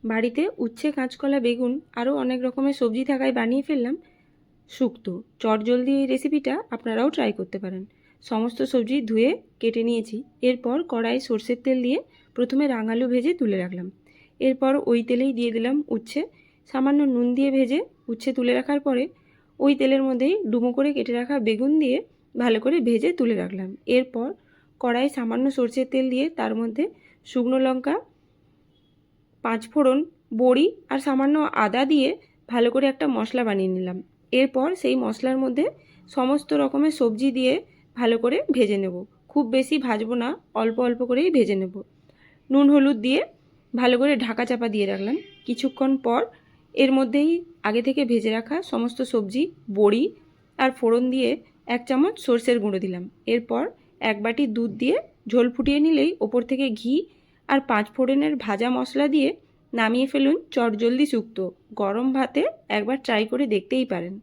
বাড়িতে উচ্ছে, কাঁচকলা, বেগুন আরও অনেক রকমের সবজি থাকায় বানিয়ে ফেললাম শুক্তো। চটজলদি এই রেসিপিটা আপনারাও ট্রাই করতে পারেন। সমস্ত সবজি ধুয়ে কেটে নিয়েছি। এরপর কড়াইয়ে সরষের তেল দিয়ে প্রথমে রাঙালু ভেজে তুলে রাখলাম। এরপর ওই তেলেই দিয়ে দিলাম উচ্ছে। সামান্য নুন দিয়ে ভেজে উচ্ছে তুলে রাখার পরে ওই তেলের মধ্যেই ডুমো করে কেটে রাখা বেগুন দিয়ে ভালো করে ভেজে তুলে রাখলাম। এরপর কড়াইয়ে সামান্য সরষের তেল দিয়ে তার মধ্যে শুকনো লঙ্কা, পাঁচফোড়ন, বড়ি আর সামান্য আদা দিয়ে ভালো করে একটা মশলা বানিয়ে নিলাম। এরপর সেই মশলার মধ্যে সমস্ত রকমের সবজি দিয়ে ভালো করে ভেজে নেব। খুব বেশি ভাজবো না, অল্প অল্প করেই ভেজে নেব। নুন হলুদ দিয়ে ভালো করে ঢাকা চাপা দিয়ে রাখলাম। কিছুক্ষণ পর এর মধ্যেই আগে থেকে ভেজে রাখা সমস্ত সবজি, বড়ি আর ফোড়ন দিয়ে 1 চামচ সরষের গুঁড়ো দিলাম। এরপর 1 বাটি দুধ দিয়ে ঝোল ফুটিয়ে নিলেই ওপর থেকে ঘি আর 5 ফোড়নের ভাজা মশলা দিয়ে নামিয়ে ফেলুন চটজলদি শুক্তো। গরম ভাতে একবার ট্রাই করে দেখতেই পারেন।